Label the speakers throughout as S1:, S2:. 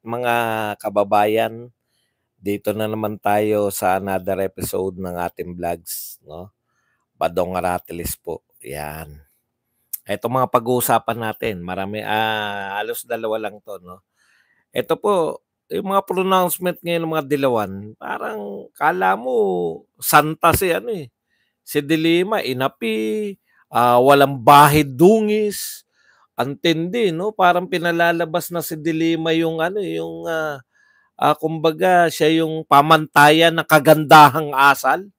S1: mga kababayan. Dito na naman tayo sa another episode ng ating vlogs, no? Badong Aratilis po. Yan. Ito mga pag-uusapan natin. Marami, halos dalawa lang to, no? Ito po, yung mga pronouncement ngayon ng mga dilawan, parang kala mo santa si ano eh. Si Dilima, inapi, walang bahid dungis, antindi, no? Parang pinalalabas na si Dilima yung ano, yung kumbaga siya yung pamantayan ng kagandahang asal.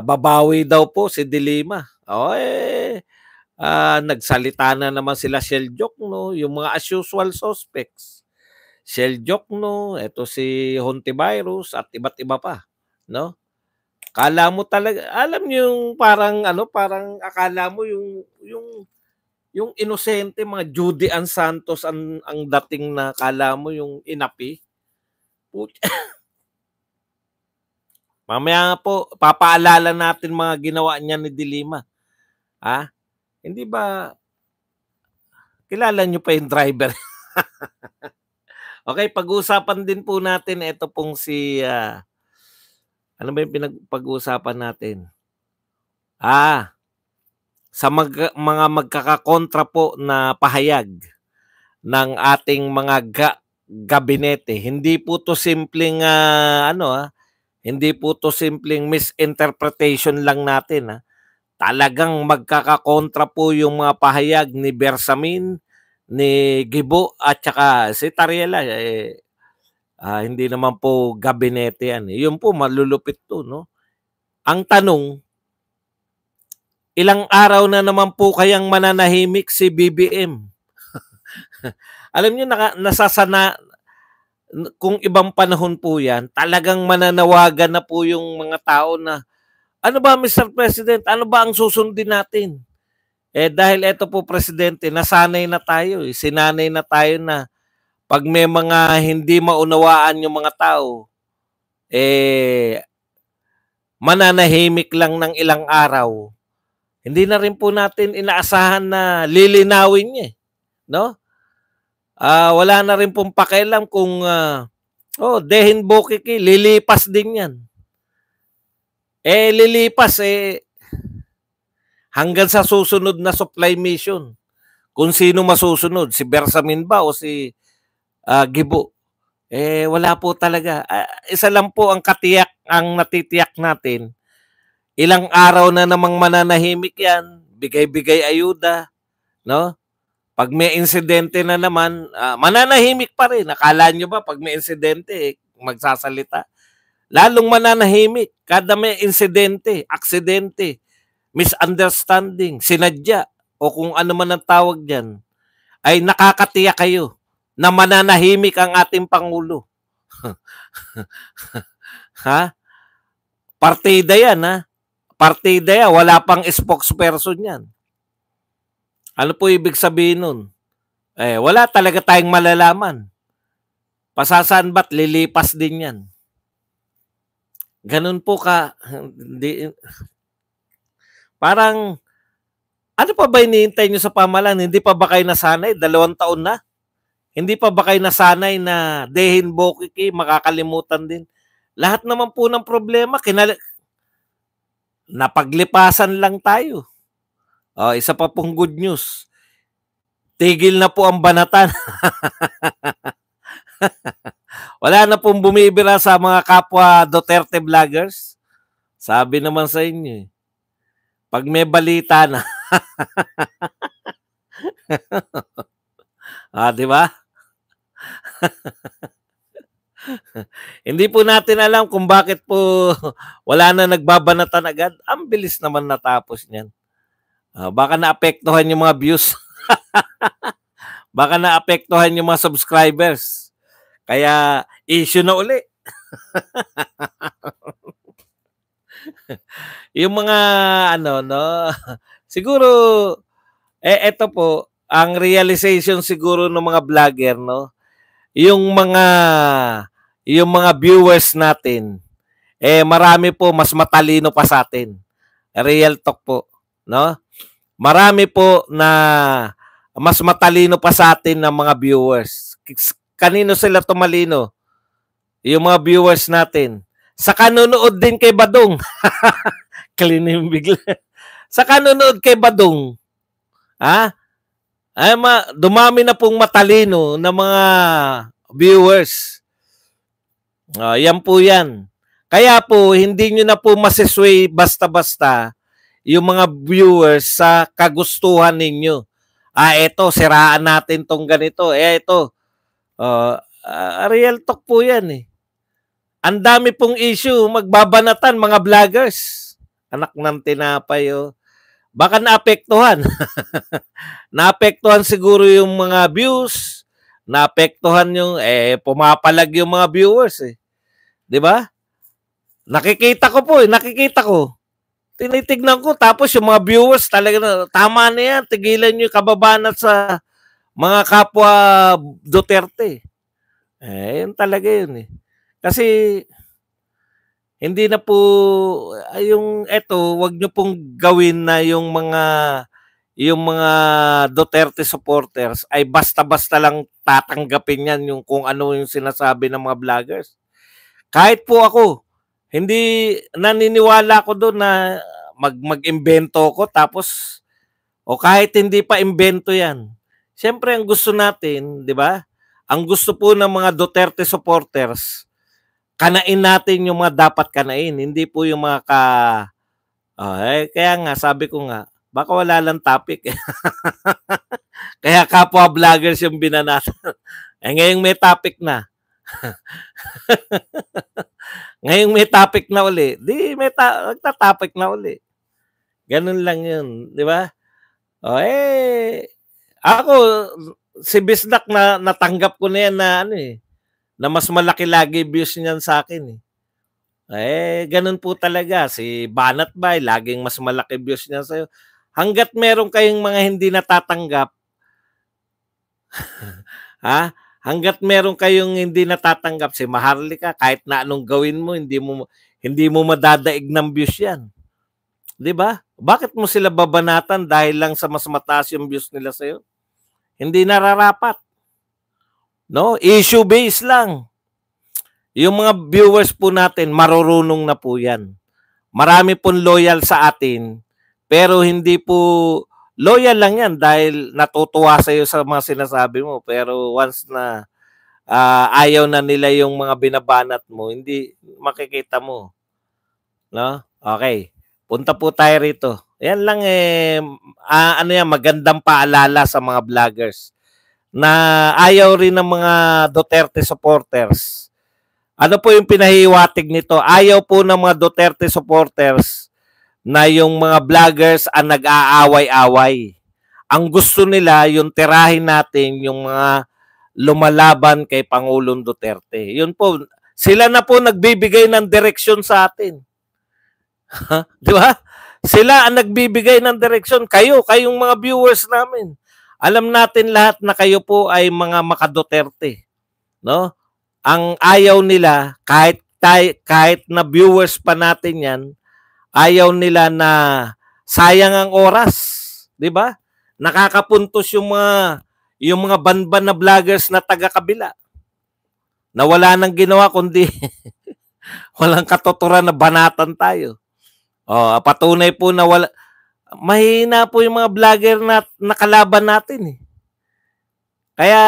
S1: Babawi daw po si Dilima. Nagsalita na naman sila Sheljokno, yung mga as usual suspects. Sheljokno, eto si Hontivirus at iba't iba pa, no? Kala mo talaga, alam niyo yung parang ano, parang akala mo yung inosente mga Judy Ann Santos ang dating na kala mo yung inapi. Mamaya po papaalala natin mga ginawa niya ni Dilima. Hindi ba kilala niyo pa yung driver? Okay, pag-uusapan din po natin ito pong si ano ba yung pinag-pag-uusapan natin? Sa mga magkakakontra po na pahayag ng ating mga gabinete. Hindi po to simpleng hindi po to simpleng misinterpretation lang natin. Talagang magkakakontra po yung mga pahayag ni Bersamin, ni Gibo at saka si Tariela. Hindi naman po gabinete yan. Yun po malulupit to, no? Ang tanong, ilang araw na naman po kayang mananahimik si BBM? Alam niyo, nasasana, kung ibang panahon po yan, talagang mananawagan na po yung mga tao na, ano ba Mr. President, ano ba ang susundin natin? Dahil eto po Presidente, nasanay na tayo, sinanay na tayo na pag may mga hindi maunawaan yung mga tao, mananahimik lang ng ilang araw. Hindi na rin po natin inaasahan na lilinawin niya, no? Wala na rin pong pakialam kung Dehin Bokiki, lilipas din yan. Lilipas hanggang sa susunod na supply mission. Kung sino masusunod, si Bersamin ba o si Gibo. Wala po talaga. Isa lang po ang natitiyak natin. Ilang araw na namang mananahimik yan, bigay-bigay ayuda, no? Pag may insidente na naman, mananahimik pa rin. Akala nyo ba pag may insidente, magsasalita? Lalong mananahimik. Kada may insidente, aksidente, misunderstanding, sinadya, o kung ano man ang tawag dyan, ay nakakatiyak kayo na mananahimik ang ating Pangulo. Partida yan, Partida yan. Wala pang spokesperson yan. Ano po ibig sabihin nun? Wala talaga tayong malalaman. Pasasaan ba't lilipas din yan? Ganun po parang, ano pa ba iniintay nyo sa pamahalaan? Hindi pa ba kayo nasanay? 2 taon na? Hindi pa ba kayo nasanay na Dehin Bokiki, makakalimutan din? Lahat naman po ng problema, napaglipasan lang tayo. Isa pa pong good news. Tigil na po ang banatan. Wala na pong bumibira sa mga kapwa Duterte vloggers. Sabi naman sa inyo, pag may balita na. Di ba? Hindi po natin alam kung bakit po wala na nagbabanatan agad. Ang bilis naman natapos niyan. Baka naapektuhan yung mga views. Baka naapektuhan yung mga subscribers. Kaya issue na uli. Yung mga siguro eto po ang realization siguro ng mga vlogger, no? Yung mga viewers natin marami po mas matalino pa sa atin. Real talk po, no? Marami po na mas matalino pa sa atin ng mga viewers. Kanino sila tumalino? Yung mga viewers natin. Sa kanonood din kay Badong. Kalinim bigla. Sa kanonood kay Badong. Ha? Dumami na pong matalino na mga viewers. Yan po yan. Kaya po, hindi nyo na po masisway basta-basta yung mga viewers sa kagustuhan ninyo. Eto, siraan natin tong ganito. Ito, real talk po yan eh. Ang dami pong issue, magbabanatan mga vloggers. Anak ng tinapay, baka naapektuhan. Naapektuhan siguro yung mga views, naapektuhan yung, pumapalag yung mga viewers eh. Di ba? Nakikita ko. Tinitignan ko, tapos yung mga viewers talaga na, tama na yan, tigilan nyo yung kababanat sa mga kapwa Duterte. Yun talaga yun eh. Kasi, hindi na po, wag nyo pong gawin na yung mga Duterte supporters ay basta-basta lang tatanggapin yan yung kung ano yung sinasabi ng mga vloggers. Kahit po ako, hindi naniniwala ko doon na mag-imbento ko tapos kahit hindi pa imbento yan. Siyempre ang gusto natin, 'di ba? Ang gusto po ng mga Duterte supporters, kanain natin yung mga dapat kanain, hindi po yung mga kaya nga sabi ko nga, baka wala lang topic. Kaya kapwa vloggers yung binanatan. Ngayong may topic na. Ngayong may topic na uli. Di may magta-topic na uli. Ganun lang yun. Di ba? Ako, si Bisdak na natanggap ko na yan na na mas malaki lagi views niyan sa akin ganun po talaga. Si Banat Bay, laging mas malaki views niya sa'yo. Hanggat meron kayong mga hindi natatanggap, hanggat meron kayong hindi natatanggap, si Maharlika, kahit na anong gawin mo, hindi mo madadaig ng views yan. 'Di ba? Bakit mo sila babanatan dahil lang sa mas mataas yung views nila sa'yo? Hindi nararapat. No? Issue based lang. Yung mga viewers po natin, marurunong na po yan. Marami pong loyal sa atin, pero hindi po loyal lang yan dahil natutuwa sa iyo sa mga sinasabi mo. Pero once na ayaw na nila yung mga binabanat mo, hindi makikita mo. No? Okay. Punta po tayo rito. Yan lang magandang paalala sa mga vloggers na ayaw rin ng mga Duterte supporters. Ano po yung pinahiwatig nito? Ayaw po ng mga Duterte supporters na yung mga vloggers ang nag-aaway-away. Ang gusto nila, yung tirahin natin yung mga lumalaban kay Pangulong Duterte. Yun po, sila na po nagbibigay ng direksyon sa atin. Di ba? Sila ang nagbibigay ng direksyon. Kayong mga viewers namin. Alam natin lahat na kayo po ay mga maka-Duterte. No? Ang ayaw nila, kahit na viewers pa natin yan, ayaw nila na sayang ang oras, 'di ba? Nakakapuntos yung mga banban na vloggers na taga-kabila. Na wala nang ginawa kundi walang katuturan na banatan tayo. Patunay po na mahina po yung mga vlogger na nakalaban natin . Kaya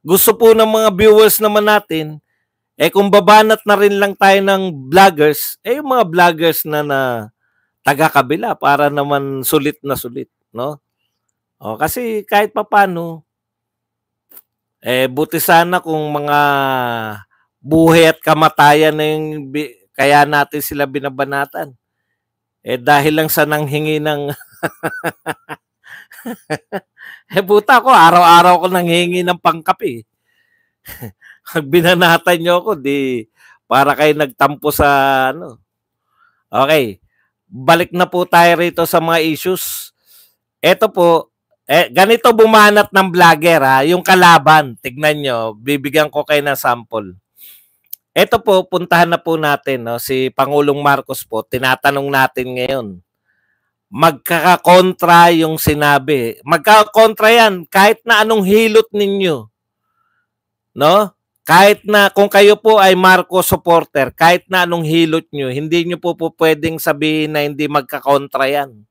S1: gusto po ng mga viewers naman natin, kung babanat na rin lang tayo ng vloggers, yung mga vloggers na taga-kabila para naman sulit na sulit, no? Kasi kahit papano, buti sana kung mga buhay at kamatayan na yung kaya natin sila binabanatan. Dahil lang sa nanghingi ng buta ko, araw-araw ko nanghingi ng pangkape. Pag binanatan nyo ako, di para kayo nagtampo sa Okay. Balik na po tayo rito sa mga issues. Ito po, ganito bumanat ng vlogger yung kalaban. Tignan nyo, bibigyan ko kayo ng sample. Ito po, puntahan na po natin, si Pangulong Marcos po, tinatanong natin ngayon. magkakakontra yung sinabi. Magkakakontra yan kahit na anong hilot ninyo. No? Kahit na kung kayo po ay Marcos supporter, kahit na anong hilot nyo, hindi nyo po pwedeng sabihin na hindi magkakontra yan.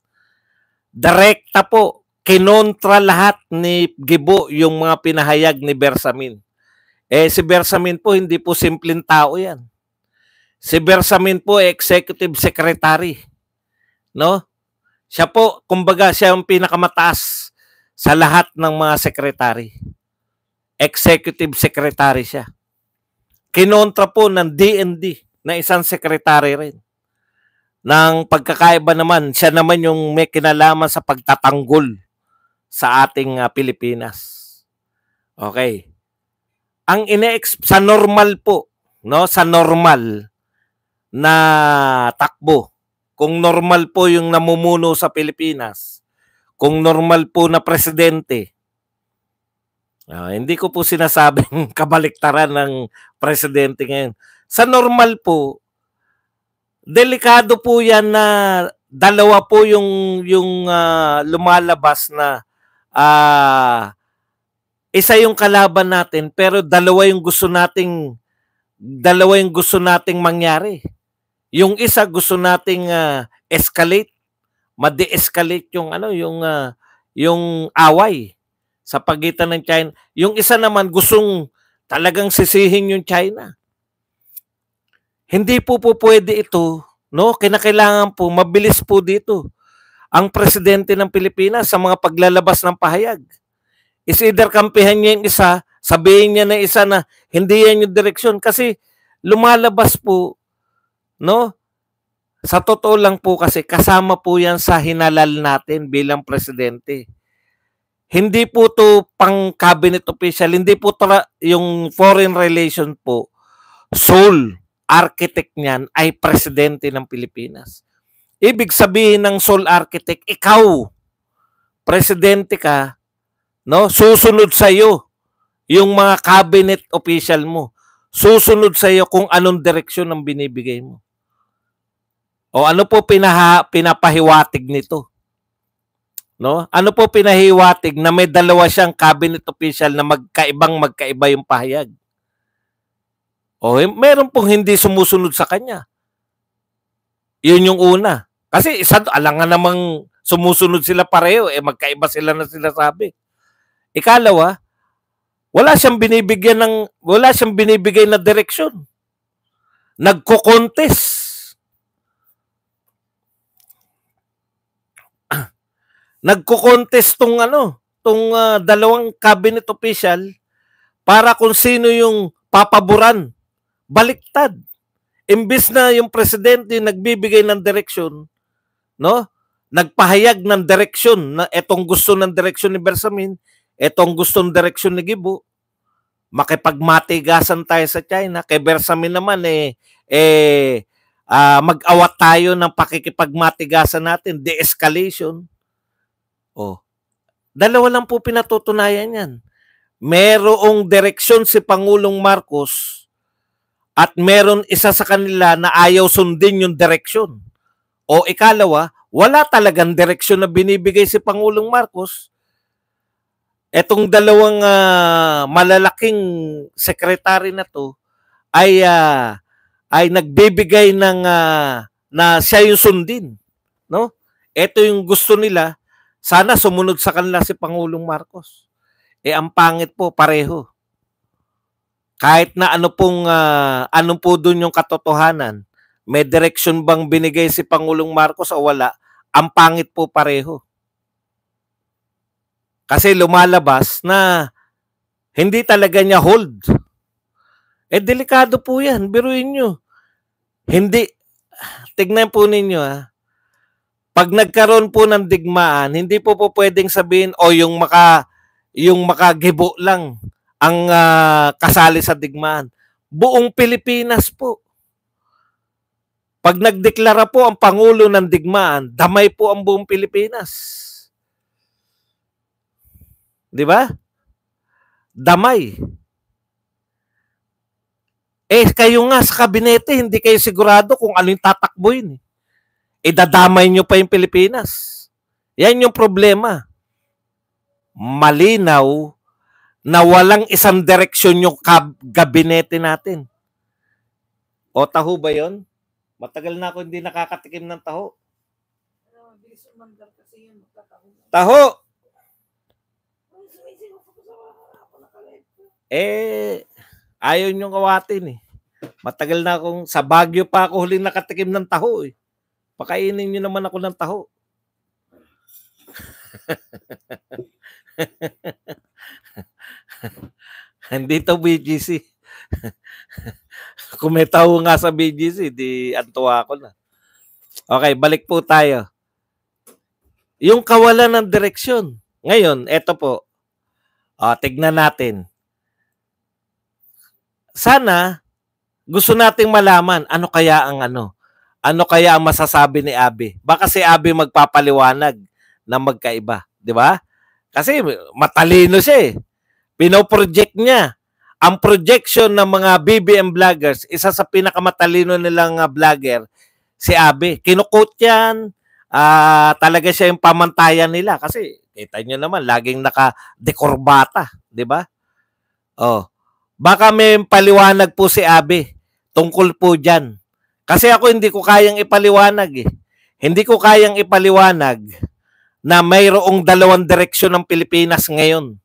S1: Direkta po, kinontra lahat ni Gibo yung mga pinahayag ni Bersamin. Si Bersamin po, hindi po simpleng tao yan. Si Bersamin po, executive secretary. No? Siya po, kumbaga, siya ang pinakamataas sa lahat ng mga secretary. Executive secretary siya. Kinontra po ng DND na isang secretary rin. Nang pagkakaiba naman, siya naman yung may kinalaman sa pagtatanggol sa ating Pilipinas. Okay. Ang sa normal po, no, sa normal na takbo, kung normal po yung namumuno sa Pilipinas, kung normal po na presidente, hindi ko po sinasabing kabaliktaran ng presidente ngayon. Sa normal po, delikado po yan na dalawa po yung lumalabas na isa yung kalaban natin pero dalawa yung gusto nating mangyari. Yung isa gusto nating escalate, ma-de-escalate yung away sa pagitan ng China. Yung isa naman gustong talagang sisihin yung China. Hindi po pwede ito, no? Kinakailangan po, mabilis po dito ang presidente ng Pilipinas sa mga paglalabas ng pahayag. Is either kampihan niya yung isa, sabihin niya na isa na hindi yan yung direksyon kasi lumalabas po, no? Sa totoo lang po kasi kasama po yan sa hinalal natin bilang presidente. Hindi po to pang cabinet official, hindi po yung foreign relation po, sole architect niyan ay presidente ng Pilipinas. Ibig sabihin ng sole architect, ikaw, presidente ka, no? Susunod sa iyo yung mga cabinet official mo. Susunod sa iyo kung anong direksyon ang binibigay mo. O ano po pinapahiwatig nito? No? Ano po pinahiwatig na may dalawa siyang cabinet official na magkaiba yung pahayag? O meron pong hindi sumusunod sa kanya. Yun yung una. Kasi alangan namang sumusunod sila pareho, magkaiba sila na sinasabi. Ikalawa, wala siyang binibigay na direksyon. Nagko-contest. Nagko-contest tong dalawang cabinet official para kung sino yung papaboran. Baliktad. Imbis na yung presidente nagbibigay ng direksyon, no? Nagpahayag ng direksyon na etong gusto ng direksyon ni Bersamin, etong gusto ng direksyon ni Gibo. Makipagmatigasan tayo sa China. Kay Bersamin naman mag-awat tayo ng pakikipagmatigasan natin, de-escalation. Dalawa lang po pinatutunayan yan. Merong direksyon si Pangulong Marcos at meron isa sa kanila na ayaw sundin yung direksyon. O ikalawa, wala talagang direksyon na binibigay si Pangulong Marcos. Etong dalawang malalaking sekretary na to ay nagbibigay ng na siya yung sundin, no? Ito yung gusto nila, sana sumunod sa kanila si Pangulong Marcos. Ang pangit po pareho. Kahit na ano po doon yung katotohanan, may direksyon bang binigay si Pangulong Marcos o wala, ang pangit po pareho. Kasi lumalabas na hindi talaga niya hold. Delikado po yan. Biruin nyo. Hindi. Tignan po ninyo Pag nagkaroon po ng digmaan, hindi po pwedeng sabihin yung makagibo lang ang kasali sa digmaan. Buong Pilipinas po. Pag nagdeklara po ang Pangulo ng digmaan, damay po ang buong Pilipinas. Di ba? Damay. Kayo nga sa kabinete, hindi kayo sigurado kung ano yung tatakbuhin. idadamay nyo pa yung Pilipinas. Yan yung problema. Malinaw na walang isang direksyon yung gabinete natin. O taho ba yon? Matagal na ako hindi nakakatikim ng taho. Taho! Ayaw niyong kawatin eh. Matagal na akong, sa Baguio pa ako huling nakatikim ng taho eh. Pakainin niyo naman ako ng taho. Hindi to BGC. Kung may taho nga sa BGC, di antuwa ko na. Okay, balik po tayo. Yung kawalan ng direksyon. Ngayon, eto po. Tignan natin. Sana, gusto nating malaman ano kaya ang masasabi ni Abby. Baka si Abby magpapaliwanag na magkaiba. Di ba? Kasi matalino siya eh. Pinoproject niya. Ang projection ng mga BBM vloggers, isa sa pinakamatalino nilang vlogger, si Abby. Kinukot yan. Talaga siya yung pamantayan nila. Kasi, kita nyo naman, laging naka-dekorbata. Di ba? Baka may paliwanag po si Abby tungkol po dyan. Kasi ako hindi ko kayang ipaliwanag eh. Hindi ko kayang ipaliwanag na mayroong dalawang direksyon ng Pilipinas ngayon.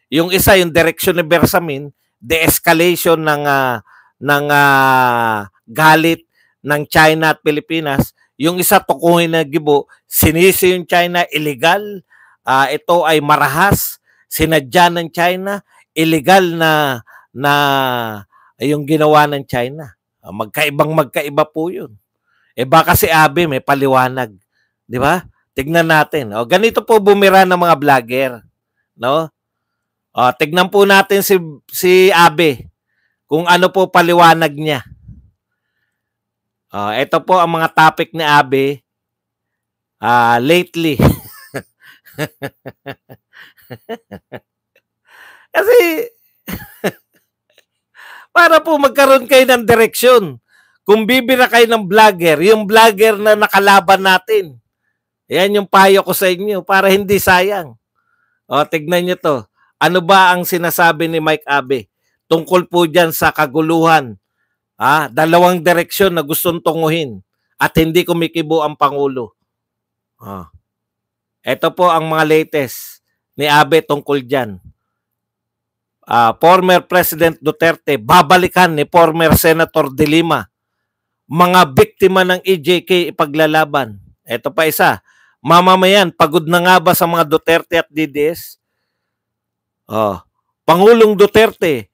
S1: Yung isa, yung direksyon ni Bersamin, de-escalation ng galit ng China at Pilipinas. Yung isa, tukuhin na Gibo, sinisi yung China, illegal. Ito ay marahas, sinadya ng China, illegal na yung ginawa ng China. Magkaiba po yun. Baka si Abby may paliwanag. Di ba? Tignan natin. Ganito po bumira ng mga vlogger. No? Tignan po natin si Abby kung ano po paliwanag niya. Ito po ang mga topic ni Abby lately. Kasi para po magkaroon kayo ng direksyon. Kung bibira kayo ng vlogger, yung vlogger na nakalaban natin. Yan yung payo ko sa inyo para hindi sayang. Tignan nyo to. Ano ba ang sinasabi ni Mike Abby tungkol po dyan sa kaguluhan? Dalawang direksyon na gustong tunguhin at hindi kumikibo ang Pangulo. Ito po ang mga latest ni Abby tungkol dyan. Former President Duterte, babalikan ni former Senator De Lima. Mga biktima ng EJK ipaglalaban. Ito pa isa. Mamamayan, pagod na nga ba sa mga Duterte at DDS? Pangulong Duterte,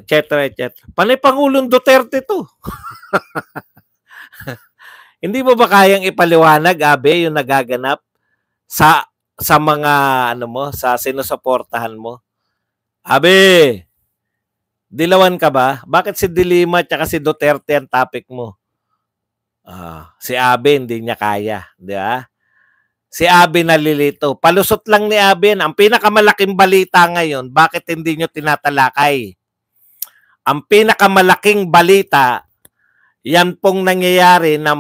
S1: etc. Panay Pangulong Duterte to. Hindi mo ba kayang ipaliwanag, Abby, yung nagaganap sa mga sa sinusuportahan mo? Abby, dilawan ka ba? Bakit si De Lima at si Duterte ang topic mo? Si Abby hindi niya kaya, di ba? Si Abby nalilito. Palusot lang ni Abby. Ang pinakamalaking balita ngayon, bakit hindi nyo tinatalakay? Ang pinakamalaking balita, yan pong nangyayari na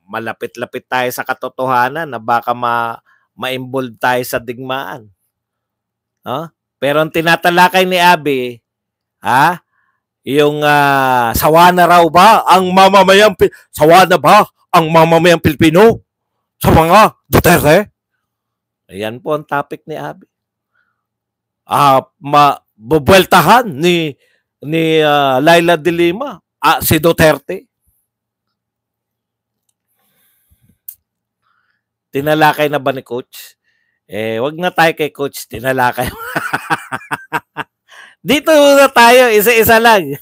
S1: malapit-lapit tayo sa katotohanan na baka ma-involve tayo sa digmaan. Pero ang tinatalakay ni Abby, yung sawa na raw ba ang mamamayang Pilipino sa mga Duterte? Ayan po ang topic ni Abby. Bubueltahan ni Laila De Lima si Duterte. Tinalakay na ba ni Coach? Wag na tayo kay Coach, tinalakay. Dito na tayo, isa-isa lang.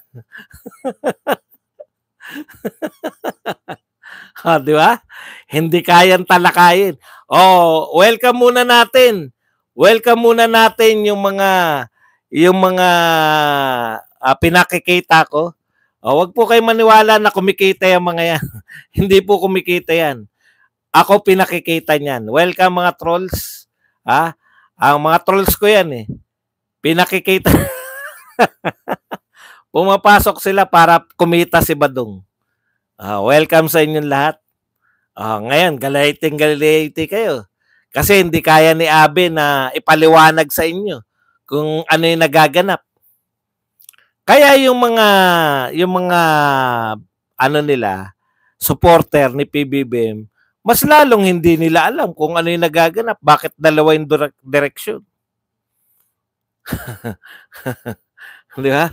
S1: Di ba? Hindi kayang talakayin. Welcome muna natin. Welcome muna natin yung mga pinakikita ko. Wag po kayo maniwala na kumikita yung mga yan. Hindi po kumikita yan. Ako pinakikita niyan. Welcome mga trolls. Ang mga trolls ko yan eh. Pinakikita. Pumapasok sila para kumita si Badong. Welcome sa inyong lahat. Ngayon galayti kayo. Kasi hindi kaya ni Abe na ipaliwanag sa inyo kung ano yung nagaganap. Kaya yung mga ano nila, supporter ni PBBM, mas lalong hindi nila alam kung ano yung nagaganap, bakit dalawa yung direksyon. Di ba?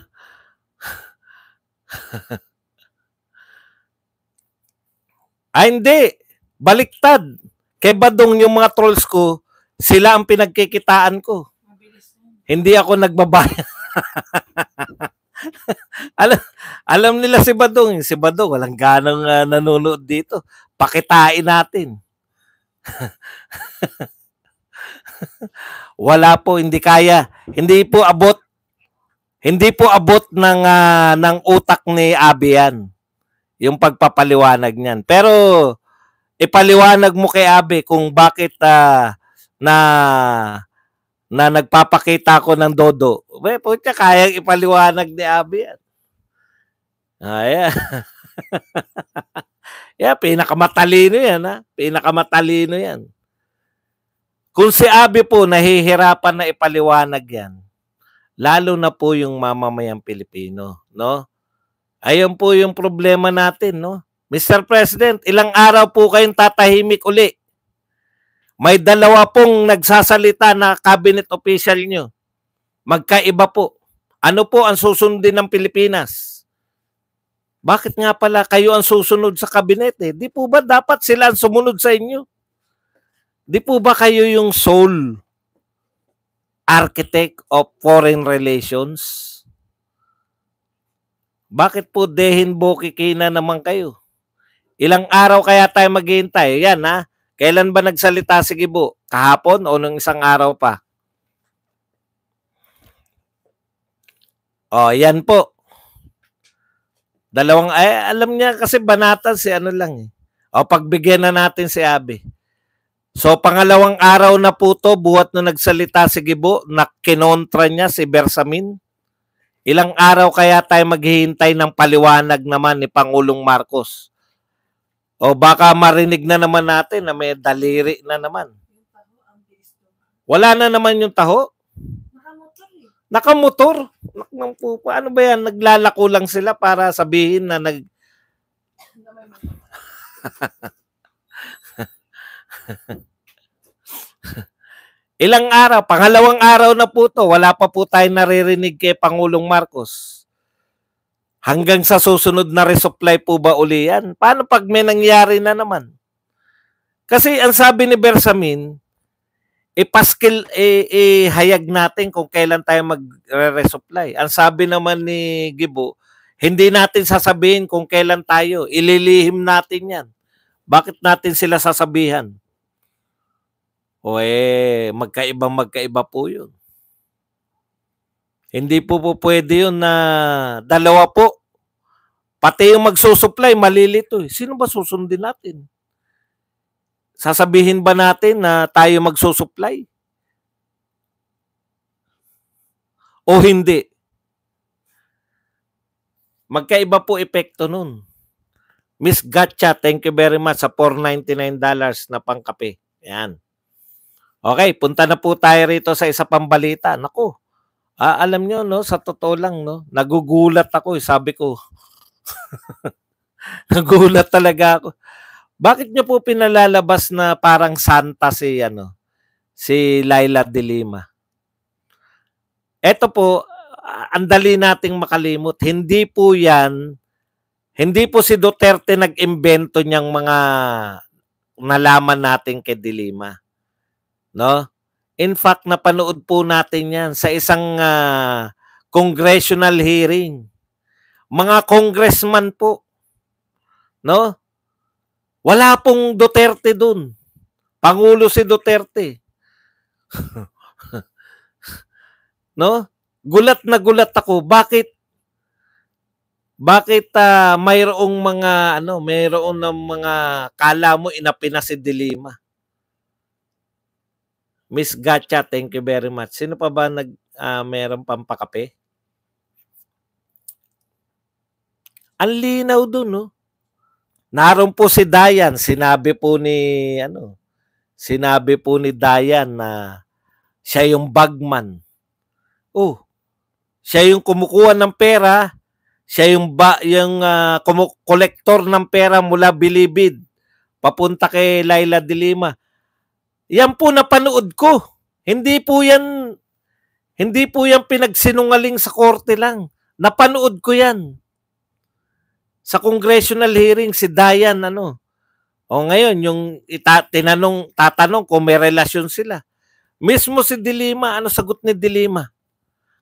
S1: Hindi. Baliktad. Kay Badong yung mga trolls ko, sila ang pinagkikitaan ko. Hindi ako nagbabayad. alam nila si Badong. Si Badong, walang ganang nanonood dito. Pakitain natin. Wala po, hindi kaya. Hindi po abot ng utak ni Abi yan. Yung pagpapaliwanag niyan. Pero ipaliwanag mo kay Abi kung bakit na nagpapakita ko ng dodo. Pucha, kayang ipaliwanag ni Abi yan. Yeah. Yeah, pinakamatalino yan, ha? Pinakamatalino yan. Kung si Abi po nahihirapan na ipaliwanag yan, lalo na po yung mamamayang Pilipino, no? Ayun po yung problema natin, no? Mr. President, ilang araw po kayong tatahimik uli? May dalawa pong nagsasalita na cabinet official nyo. Magkaiba po. Ano po ang susundin ng Pilipinas? Bakit nga pala kayo ang susunod sa kabinet? Di po ba dapat sila ang sumunod sa inyo? Di po ba kayo yung sole architect of foreign relations? Bakit po dehin bokiki na naman kayo? Ilang araw kaya tayo maghihintay? Yan, ha? Kailan ba nagsalita si Gibo? Kahapon o nung isang araw pa? Yan po. Alam niya kasi banatan si ano lang. Pagbigyan na natin si Abi. So, pangalawang araw na po to, buhat na nagsalita si Gibo, na kinontra niya si Bersamin. Ilang araw kaya tayo maghihintay ng paliwanag naman ni Pangulong Marcos? O baka marinig na naman natin na may daliri na naman. Wala na naman yung taho? Nakamotor. Ano ba yan? Naglalako lang sila para sabihin na Ilang araw, pangalawang araw na po to, wala pa po tayo naririnig kay Pangulong Marcos. Hanggang sa susunod na resupply po ba uli yan? Paano pag may nangyari na naman? Kasi ang sabi ni Bersamin, hayag natin kung kailan tayo mag-resupply. Ang sabi naman ni Gibo, hindi natin sasabihin kung kailan tayo. Ililihim natin yan. Bakit natin sila sasabihan? Magkaiba po yun. Hindi po pwede yun na dalawa po. Pati yung magsusupply, malilito. Sino ba susundin natin? Sasabihin ba natin na tayo magsusupply? O hindi? Magkaiba po epekto nun. Miss Gatcha, thank you very much sa $499 na pangkape. Yan. Okay, punta na po tayo rito sa isa pang balita. Naku, alam nyo, no, sa totoo lang, no, nagugulat ako. Sabi ko, nagulat talaga ako. Bakit nyo po pinalalabas na parang santa si Laila de Lima? Ito po, ang dali nating makalimot. Hindi po si Duterte nag-imbento niyang mga nalaman natin kay de Lima. No? In fact, napanood po natin yan sa isang congressional hearing. Mga congressman po. No? Wala pong Duterte dun. Pangulo si Duterte. No? Gulat na gulat ako. Bakit mayroong mga kala mo inapina si de Lima? Miss Gatcha, thank you very much. Sino pa ba mayroong pampakape? Ang linaw dun, no? Naroon po si Dayan, sinabi po ni Dayan na siya yung bagman. Oh, siya yung kumukuha ng pera, siya yung kolektor ng pera mula Bilibid papunta kay Laila de Lima. Yan po napanood ko. Hindi po yan pinagsinungaling sa korte lang. Napanood ko yan. Sa congressional hearing si Dayan O ngayon yung tatanong kung may relasyon sila. Mismo si de Lima, ano sagot ni de Lima?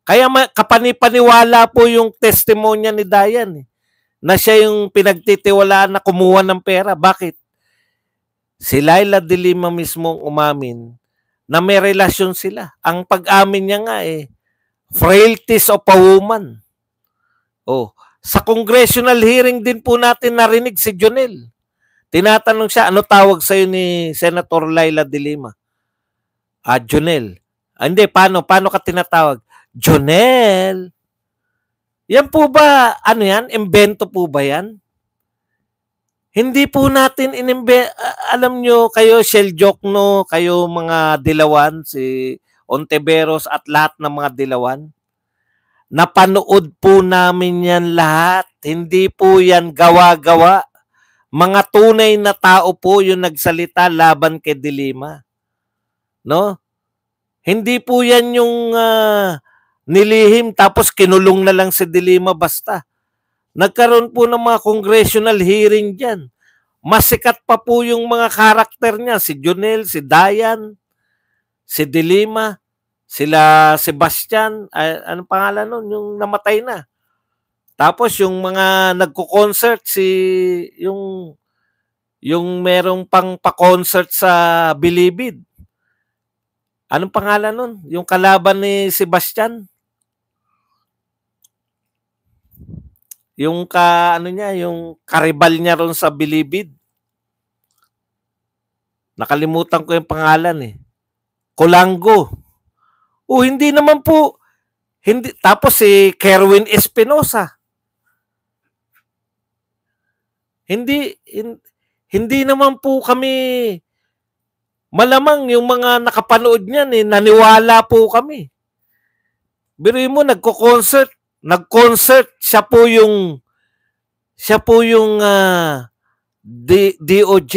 S1: Kaya kapanipaniwala po yung testimonya ni Dayan na siya yung pinagtitiwalaan na kumuha ng pera. Bakit? Si Laila de Lima mismo umamin na may relasyon sila. Ang pag-amin niya nga frailties of a woman. Oh, sa congressional hearing din po natin narinig si Jonel. Tinatanong siya, ano tawag sa'yo ni Senator Laila de Lima? Jonel. Hindi, paano ka tinatawag? Jonel. Yan po ba, yan? Imbento po ba yan? Hindi po natin alam nyo, kayo, Shell Jokno, kayo mga Dilawan, si Ontiveros at lahat ng mga Dilawan, napanood po namin yan lahat. Hindi po yan gawa-gawa. Mga tunay na tao po yung nagsalita laban kay de Lima. No? Hindi po yan yung nilihim tapos kinulong na lang si de Lima basta. Nagkaroon po ng mga congressional hearing dyan. Masikat pa po yung mga karakter niya. Si Jonel, si Dayan, si de Lima, sila Sebastian, anong pangalan nun? Yung namatay na. Tapos yung mga nagko-concert, yung merong pang pa-concert sa Bilibid. Anong pangalan nun? Yung kalaban ni Sebastian? Yung yung karibal niya ron sa Bilibid. Nakalimutan ko yung pangalan Colango. Hindi naman po. Tapos si Kerwin Espinosa. Hindi naman po kami, malamang yung mga nakapanood niyan naniwala po kami. Biruin mo, nagko-concert, siya po yung DOJ.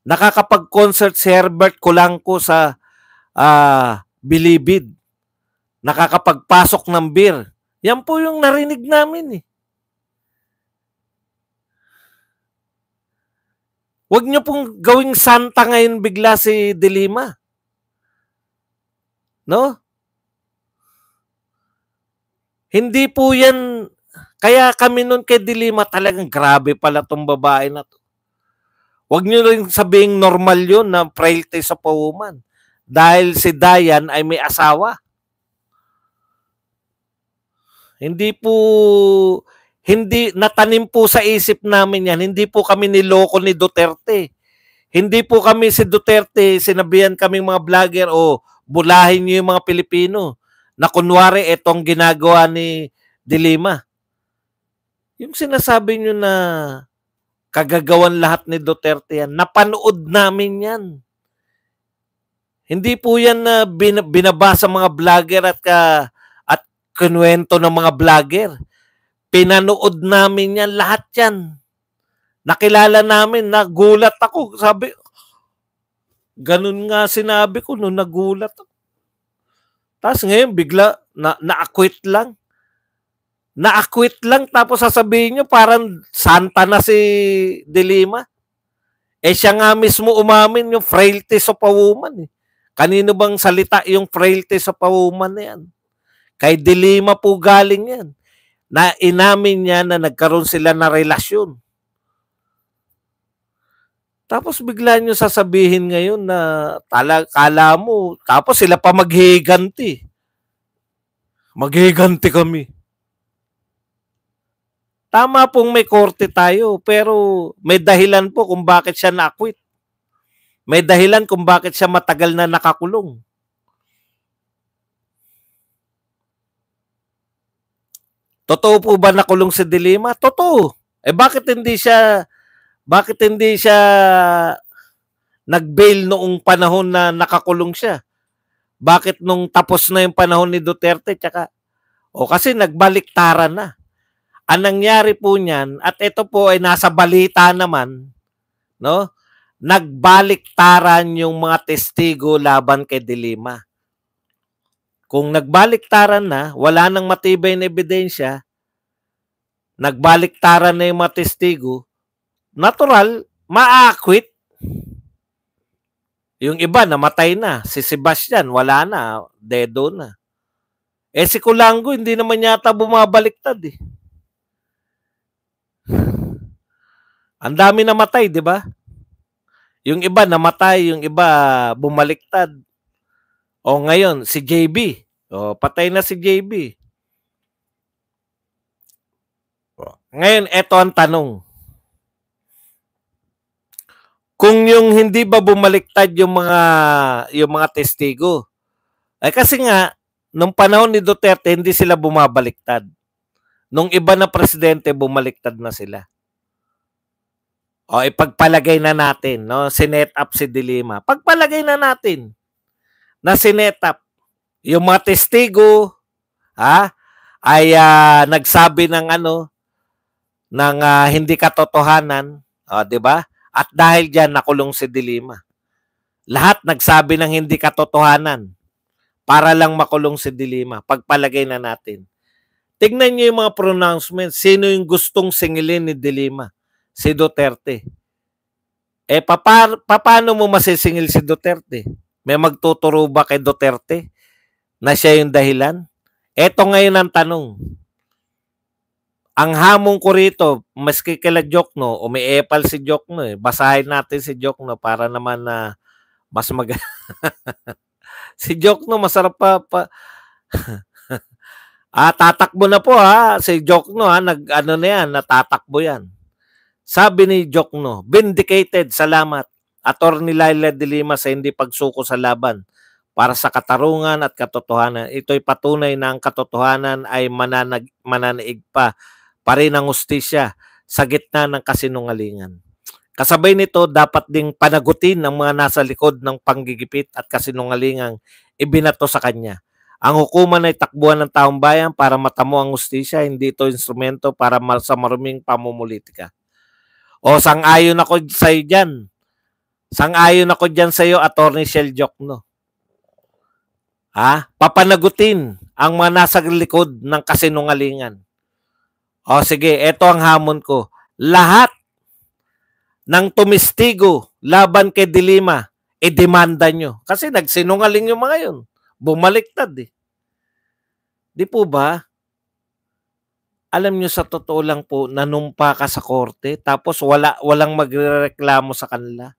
S1: Nakakapag-concert si Herbert Colanco sa Bilibid. Nakakapagpasok ng beer. Yan po yung narinig namin Huwag niyo pong gawing santa ngayon bigla si de Lima. No? Hindi po yan, kaya kami nun kay de Lima talagang grabe pala tong babae na to. Huwag niyo rin sabihing normal yun na frailties of a woman. Dahil si Dayan ay may asawa. Hindi natanim po sa isip namin yan. Hindi po kami niloko ni Duterte. Hindi po kami si Duterte, sinabihan kaming mga vlogger, bulahin niyo yung mga Pilipino na kunwari itong ginagawa ni de Lima. Yung sinasabi niyo na kagagawan lahat ni Duterte yan, napanood namin yan. Hindi po yan na binabasa mga vlogger at kinuwento ng mga vlogger. Pinanood namin yan, lahat yan. Nakilala namin, nagulat ako. Sabi, ganun nga sinabi ko nung nagulat ako. Tapos ngayon, bigla, na-acquit lang. Na-acquit lang, tapos sasabihin nyo, parang santa na si de Lima. Siya nga mismo umamin yung frailties of a woman. Kanino bang salita yung frailties of a woman na yan? Kay de Lima po galing yan. Na inamin niya na nagkaroon sila na relasyon. Tapos bigla nyo sasabihin ngayon na kala mo, tapos sila pa maghihiganti. Maghihiganti kami. Tama pong may korte tayo, pero may dahilan po kung bakit siya na-acquit. May dahilan kung bakit siya matagal na nakakulong. Totoo po ba nakulong si de Lima? Totoo. Bakit hindi siya Bakit hindi siya nag-bail noong panahon na nakakulong siya? Bakit nung tapos na yung panahon ni Duterte kasi nagbaliktaran na. Ang nangyari po niyan, at ito po ay nasa balita naman, no? Nagbaliktaran yung mga testigo laban kay De Lima. Kung nagbaliktaran na, wala nang matibay na ebidensya, nagbaliktaran na yung mga testigo, natural, maa-acquit. Yung iba, namatay na. Si Sebastian, wala na. Dedo na. Si Kulango, hindi naman yata bumabaliktad eh. Ang dami namatay, di ba? Yung iba namatay, yung iba bumaliktad. Ngayon, si JB. Patay na si JB. Ngayon, eto ang tanong. Kung yung hindi ba bumaliktad yung mga testigo? Kasi nga, nung panahon ni Duterte, hindi sila bumabaliktad. Nung iba na presidente, bumaliktad na sila. Ipagpalagay na natin, no? Sinet up si De Lima. Pagpalagay na natin na sinet up. Yung mga testigo, ay nagsabi ng hindi katotohanan, 'di ba? At dahil diyan nakulong si De Lima. Lahat nagsabi ng hindi katotohanan para lang makulong si De Lima. Pagpalagay na natin. Tignan niyo yung mga pronouncements. Sino yung gustong singilin ni De Lima? Si Duterte. Paano mo masisingil si Duterte? May magtuturo ba kay Duterte na siya yung dahilan? Eto ngayon ang tanong. Ang hamon ko rito, maski kila Jokno, umiepal si Jokno basahin natin si Jokno para naman na mas si Jokno masarap pa. Tatakbo na po si Jokno natatakbo yan. Sabi ni Jokno, vindicated, salamat. Attorney Laila de Lima sa hindi pagsuko sa laban para sa katarungan at katotohanan. Ito'y patunay na ang katotohanan ay mananaig pa rin ang hustisya sa gitna ng kasinungalingan. Kasabay nito, dapat ding panagutin ang mga nasa likod ng panggigipit at kasinungalingang ibinato sa kanya. Ang hukuman ay takbuhan ng taong bayan para matamo ang hustisya, hindi ito instrumento para sa maruming pamumulitika. Sang-ayon ako sa iyo diyan. Sang-ayon ako diyan sa iyo, Attorney Shell Jokno. Papanagutin ang mga nasa likod ng kasinungalingan. Sige, eto ang hamon ko. Lahat ng tumistigo laban kay De Lima, demanda nyo. Kasi nagsinungaling yung mga yun. Bumaliktad eh. Di po ba? Alam nyo, sa totoo lang po, nanumpa ka sa korte tapos walang magrereklamo sa kanila.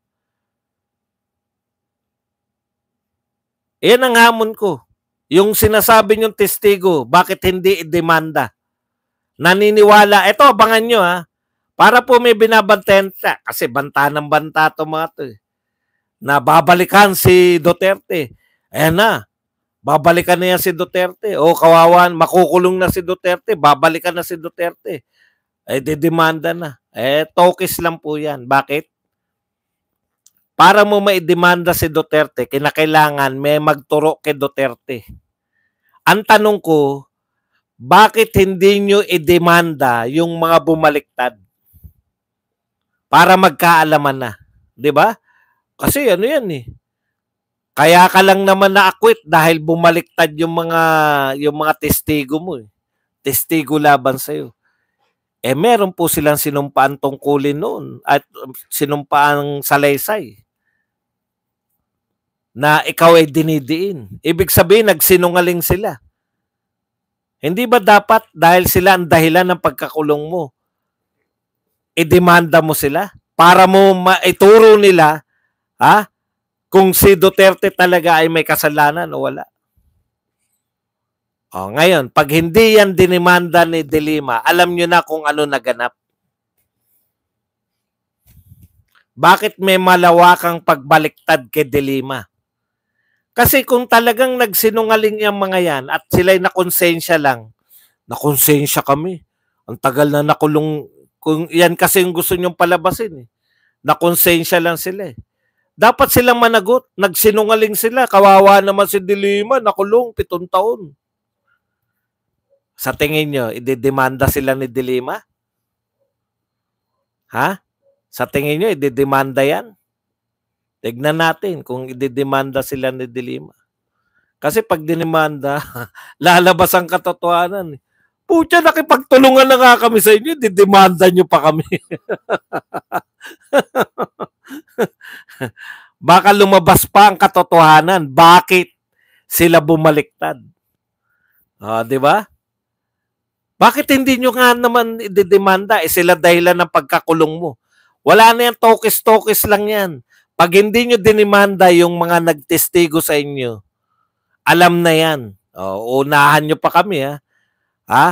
S1: Yan ang hamon ko. Yung sinasabi nyong testigo, bakit hindi i-demanda? Naniniwala. Ito, abangan nyo para po may binabantayan siya. Kasi banta ng banta ito mga ito na babalikan si Duterte. Ayan na. Babalikan na yan si Duterte. Kawawan, makukulong na si Duterte. Babalikan na si Duterte. Didemanda na. Tokis lang po yan. Bakit? Para mo maidemanda si Duterte, kinakailangan may magturo kay Duterte. Ang tanong ko, bakit hindi nyo idemanda yung mga bumaliktad? Para magkaalaman na. Diba? Kasi yan eh. Kaya ka lang naman na-acquit dahil bumaliktad yung mga testigo mo. Testigo laban sa'yo. Meron po silang sinumpaan tungkulin noon at sinumpaan salaysay na ikaw ay dinidiin. Ibig sabihin, nagsinungaling sila. Hindi ba dapat dahil sila ang dahilan ng pagkakulong mo, idemanda mo sila para mo maituro nila kung si Duterte talaga ay may kasalanan o wala. Ngayon, pag hindi yan dinimanda ni De Lima, alam nyo na kung ano naganap. Bakit may malawakang pagbaliktad kay De Lima? Kasi kung talagang nagsinungaling yung mga yan at sila'y nakonsensya lang, nakonsensya kami. Ang tagal na nakulong, kung yan kasi yung gusto nyong palabasin eh. nakonsensya lang sila eh. Dapat silang managot. Nagsinungaling sila. Kawawa naman si De Lima, nakulong 7 taon. Sa tingin nyo, ididemanda sila ni De Lima? Ha? Sa tingin nyo, ididemanda yan? Tignan natin kung ididemanda sila ni De Lima. Kasi pag dinemanda, lalabas ang katotohanan. Pucha, nakipagtulungan na nga kami sa inyo, didemanda nyo pa kami. Baka lumabas pa ang katotohanan. Bakit sila bumaliktad? Di ba? Bakit hindi nyo nga naman ididemanda? Sila dahilan ng pagkakulong mo. Wala na yan, tokis-tokis lang yan. Pag hindi nyo dinimanda yung mga nagtestigo sa inyo, alam na yan. Unahan nyo pa kami, ha?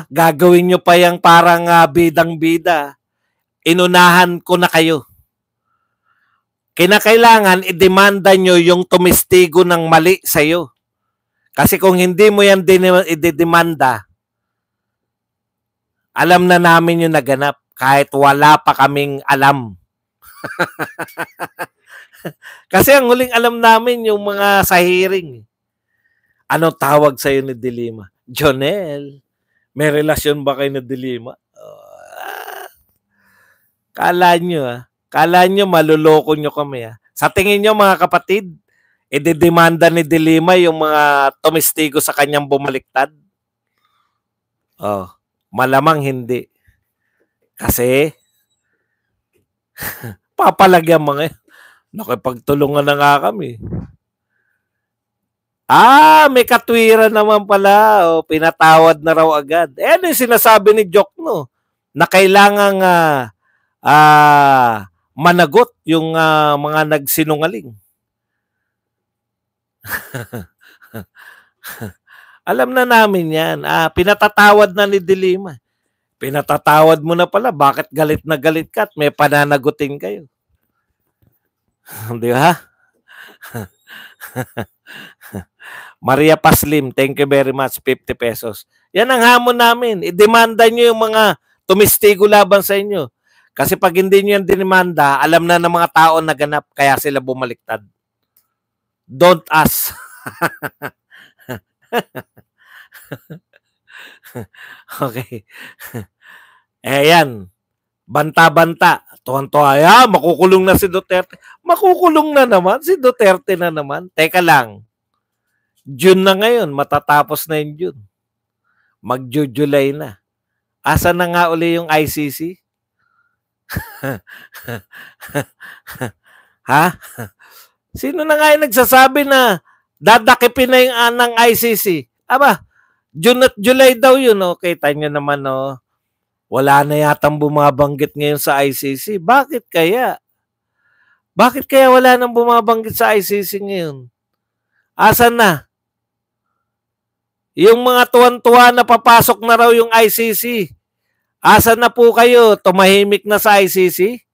S1: Gagawin nyo pa yung parang bidang-bida. Inunahan ko na kayo. Kinakailangan idemanda nyo yung tumestigo ng mali sa'yo. Kasi kung hindi mo yan idedemanda, alam na namin yung naganap kahit wala pa kaming alam. Kasi ang huling alam namin yung mga sa hearing. Anong tawag sa'yo ni De Lima? Jonel, may relasyon ba kayo ni De Lima? Kala nyo maluloko nyo kami. Sa tingin nyo mga kapatid, idedemanda ni De Lima yung mga tumestigo sa kanyang bumaliktad? Malamang hindi. Kasi papalagyan mga nakipagtulungan na nga kami. May katwiran naman pala. Pinatawad na raw agad. Ano yung sinasabi ni Jokno? Na kailangang managot yung mga nagsinungaling. Alam na namin yan. Pinatatawad na ni De Lima. Pinatatawad mo na pala. Bakit galit na galit ka at may pananagutin kayo? Di ba? Maria Paslim, thank you very much. 50 pesos. Yan ang hamon namin. Idemanda nyo yung mga tumestigo laban sa inyo. Kasi pag hindi nyo yan dinimanda, alam na ng mga tao naganap kaya sila bumaliktad. Don't ask. Okay. Yan. Banta-banta. Tuwan-tuwa. Makukulong na si Duterte. Makukulong na naman. Si Duterte na naman. Teka lang. June na ngayon. Matatapos na yung June. Mag-July na. Asa na nga uli yung ICC? Sino na nga yung nagsasabi na dadakipin na yung ng ICC? June at July daw yun. Kita nyo naman, wala na yatang bumabanggit ngayon sa ICC. Bakit kaya? Bakit kaya wala nang bumabanggit sa ICC ngayon? Asan na? Yung mga tuwan-tuwa na papasok na raw yung ICC. Asan na po kayo? Tumahimik na sa ICC?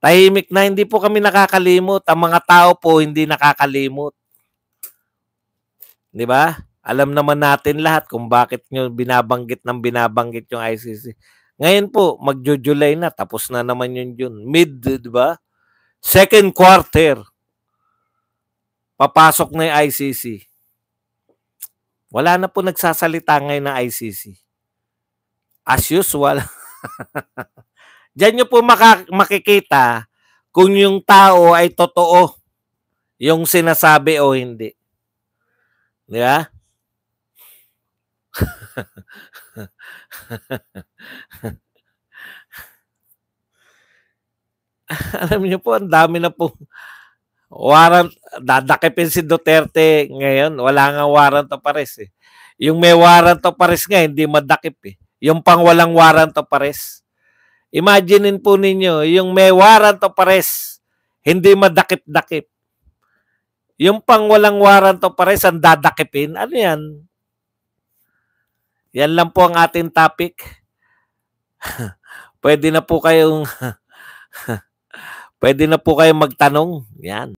S1: Tahimik na, hindi po kami nakakalimot. Ang mga tao po hindi nakakalimot. Di ba? Alam naman natin lahat kung bakit nyo binabanggit yung ICC. Ngayon po, mag-July na. Tapos na naman yun June. Mid, di ba? Second quarter. Papasok na yung ICC. Wala na po nagsasalita ngayon ng ICC. As usual. Diyan nyo po makikita kung yung tao ay totoo yung sinasabi o hindi. Di ba? Alam niyo po, ang dami na po warrant. Dadakipin si Duterte ngayon. Wala nga warrant of arrest eh. Yung may warrant of arrest nga, hindi madakip eh. Yung pang walang warrant of arrest. Imaginein po ninyo, yung may warrant of arrest, hindi madakip-dakip. Yung pang walang warrant of arrest, ang dadakipin. Ano yan? Yan lang po ang ating topic. Pwede na po kayong magtanong. Yan.